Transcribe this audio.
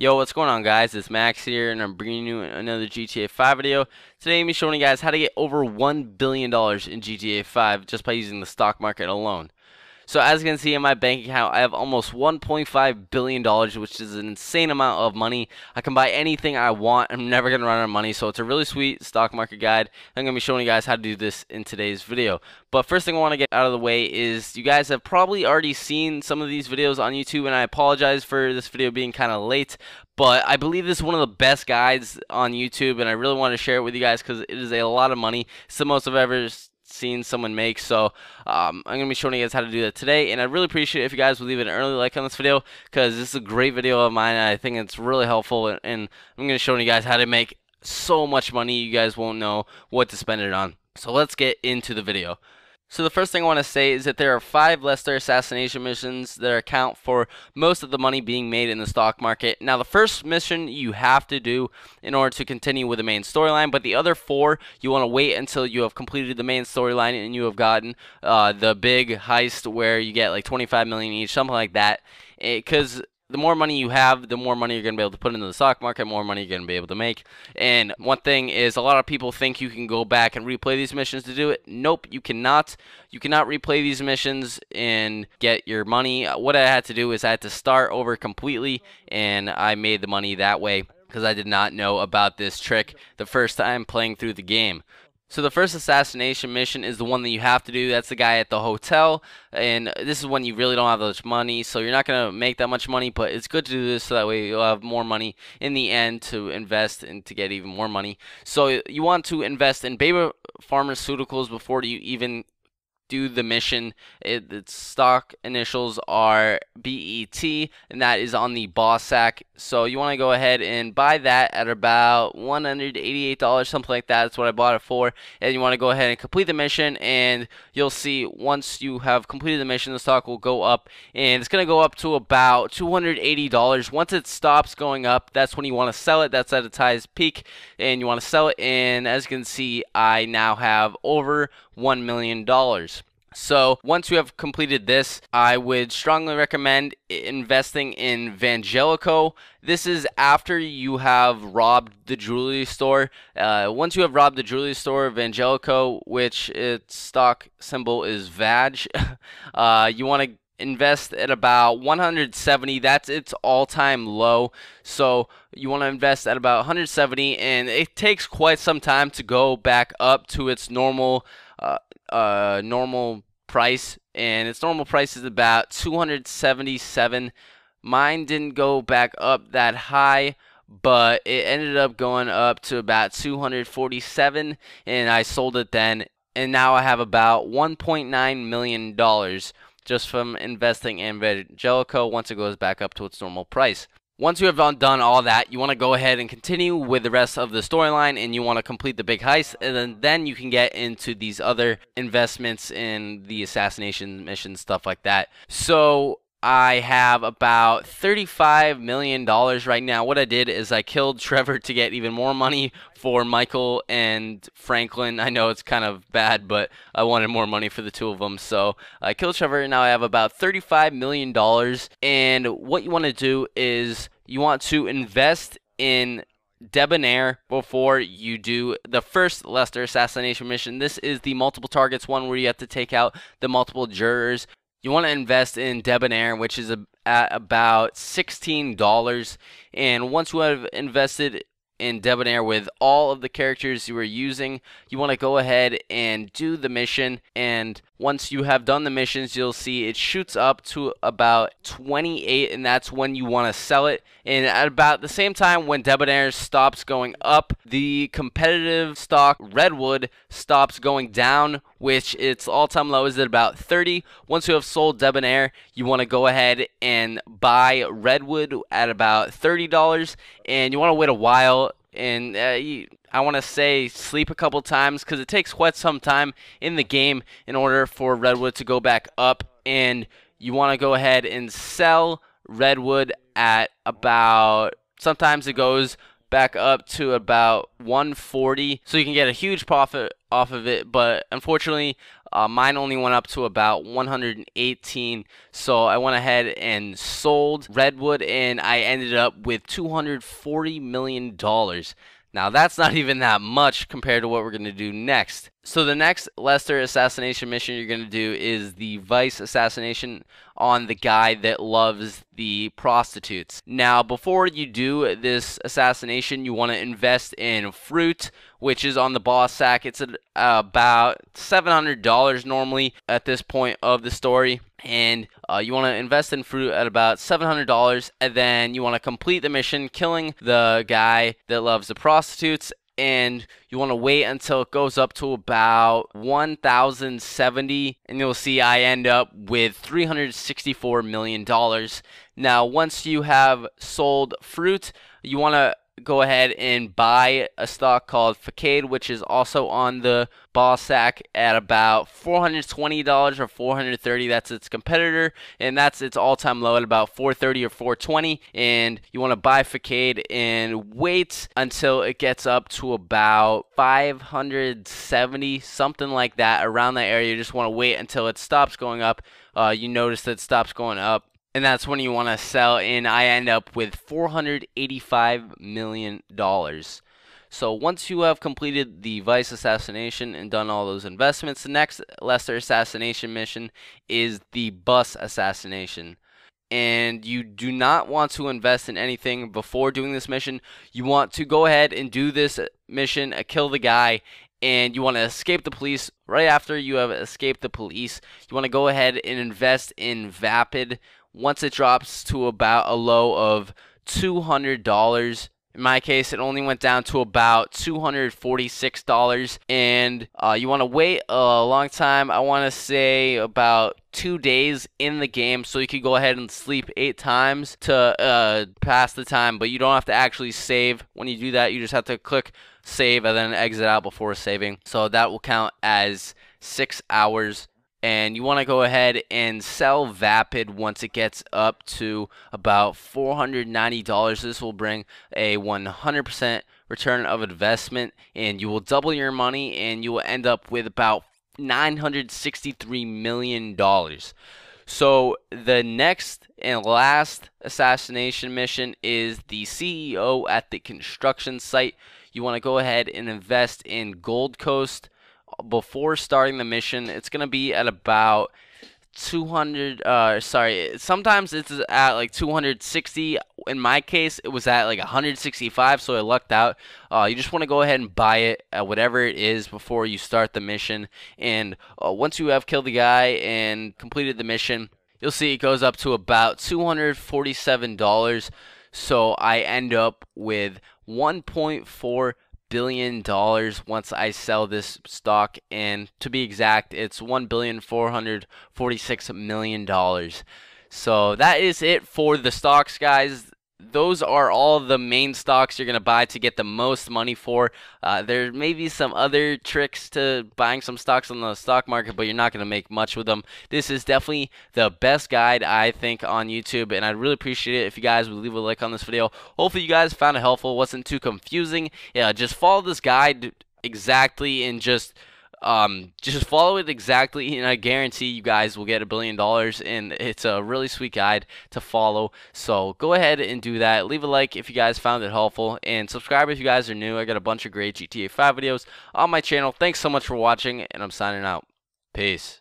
Yo, what's going on, guys? It's Max here, and I'm bringing you another GTA 5 video. Today, I'm be showing you guys how to get over $1 billion in GTA 5 just by using the stock market alone. So as you can see in my bank account, I have almost $1.5 billion, which is an insane amount of money. I can buy anything I want. I'm never going to run out of money, so it's a really sweet stock market guide. I'm going to be showing you guys how to do this in today's video. But first thing I want to get out of the way is you guys have probably already seen some of these videos on YouTube, and I apologize for this video being kind of late. But I believe this is one of the best guides on YouTube, and I really want to share it with you guys because it is a lot of money. It's the most I've ever seen someone make. So I'm going to be showing you guys how to do that today, and I'd really appreciate it if you guys would leave an early like on this video because this is a great video of mine, and I think it's really helpful, and I'm going to be showing you guys how to make so much money you guys won't know what to spend it on. So let's get into the video. So the first thing I want to say is that there are 5 Lester assassination missions that account for most of the money being made in the stock market. Now the first mission you have to do in order to continue with the main storyline, but the other 4 you want to wait until you have completed the main storyline and you have gotten the big heist where you get like 25 million each, something like that, because the more money you have, the more money you're going to be able to put into the stock market, more money you're going to be able to make. And one thing is, a lot of people think you can go back and replay these missions to do it. Nope, you cannot. You cannot replay these missions and get your money. What I had to do is I had to start over completely, and I made the money that way because I did not know about this trick the first time playing through the game. So the first assassination mission is the one that you have to do. That's the guy at the hotel, and this is when you really don't have that much money, so you're not going to make that much money, but it's good to do this so that way you'll have more money in the end to invest and to get even more money. So you want to invest in Baby Pharmaceuticals before you even do the mission. Its stock initials are BET, and that is on the Bossack. So you want to go ahead and buy that at about $188, something like that. That's what I bought it for. And you want to go ahead and complete the mission, and you'll see once you have completed the mission, the stock will go up, and it's going to go up to about $280. Once it stops going up, that's when you want to sell it. That's at its highest peak, and you want to sell it. And as you can see, I now have over $1 million. So once you have completed this, I would strongly recommend investing in Vangelico. This is after you have robbed the jewelry store. Once you have robbed the jewelry store, Vangelico, which its stock symbol is VAG, you want to invest at about 170. That's its all-time low. So you want to invest at about 170, and it takes quite some time to go back up to its normal price, and its normal price is about 277. Mine didn't go back up that high, but it ended up going up to about 247, and I sold it then, and now I have about $1.9 million just from investing in Vangelico once it goes back up to its normal price. Once you have done all that, you want to go ahead and continue with the rest of the storyline, and you want to complete the big heist, and then you can get into these other investments in the assassination missions, stuff like that. So I have about $35 million right now. What I did is I killed Trevor to get even more money for Michael and Franklin. I know it's kind of bad, but I wanted more money for the 2 of them. So I killed Trevor, and now I have about $35 million. And what you want to do is you want to invest in Debonair before you do the first Lester assassination mission. This is the multiple targets one where you have to take out the multiple jurors. You want to invest in Debonair, which is at about $16. And once you have invested in Debonair with all of the characters you are using, you want to go ahead and do the mission. And once you have done the missions, you'll see it shoots up to about 28, and that's when you want to sell it. And at about the same time when Debonair stops going up, the competitive stock Redwood stops going down, which its all-time low is at about 30. Once you have sold Debonair, you want to go ahead and buy Redwood at about $30, and you want to wait a while. And I want to say sleep a couple times because it takes quite some time in the game in order for Redwood to go back up, and you want to go ahead and sell Redwood at about, sometimes it goes back up to about 140, so you can get a huge profit off of it. But unfortunately, Mine only went up to about 118, so I went ahead and sold Redwood, and I ended up with $240 million. Now, that's not even that much compared to what we're going to do next. So the next Lester assassination mission you're going to do is the Vice assassination on the guy that loves the prostitutes. Now, before you do this assassination, you want to invest in fruit, which is on the boss sack. It's at about $700 normally at this point of the story. And you want to invest in fruit at about $700, and then you want to complete the mission killing the guy that loves the prostitutes, and you want to wait until it goes up to about 1,070, and you'll see I end up with $364 million. Now, once you have sold fruit, you want to go ahead and buy a stock called Facade, which is also on the boss sack at about $420 or $430. That's its competitor, and that's its all-time low at about $430 or $420. And you want to buy Facade and wait until it gets up to about 570, something like that, around that area. You just want to wait until it stops going up. You notice that it stops going up, and that's when you want to sell, and I end up with $485 million. So once you have completed the Vice assassination and done all those investments, the next Lester assassination mission is the Bus assassination. And you do not want to invest in anything before doing this mission. You want to go ahead and do this mission, kill the guy, and you want to escape the police. Right after you have escaped the police, you want to go ahead and invest in Vapid. Once it drops to about a low of $200, in my case, it only went down to about $246, and you want to wait a long time. I want to say about 2 days in the game, so you can go ahead and sleep 8 times to pass the time, but you don't have to actually save. When you do that, you just have to click save and then exit out before saving. So that will count as 6 hours. And you want to go ahead and sell Vapid once it gets up to about $490. This will bring a 100% return of investment, and you will double your money, and you will end up with about $963 million. So the next and last assassination mission is the CEO at the construction site. You want to go ahead and invest in Gold Coast. Before starting the mission, it's going to be at about 200, sometimes it's at like 260. In my case, it was at like 165, so I lucked out. You just want to go ahead and buy it at whatever it is before you start the mission. And once you have killed the guy and completed the mission, you'll see it goes up to about $247. So I end up with $1.4 billion once I sell this stock, and to be exact, it's $1,446 million. So that is it for the stocks, guys. Those are all the main stocks you're going to buy to get the most money for. There may be some other tricks to buying some stocks on the stock market, but you're not going to make much with them. This is definitely the best guide, I think, on YouTube, and I'd really appreciate it if you guys would leave a like on this video. Hopefully you guys found it helpful. It wasn't too confusing. Yeah, just follow this guide exactly, and just follow it exactly, and I guarantee you guys will get $1 billion, and it's a really sweet guide to follow. So go ahead and do that. Leave a like if you guys found it helpful, and subscribe if you guys are new. I got a bunch of great GTA 5 videos on my channel. Thanks so much for watching, and I'm signing out. Peace.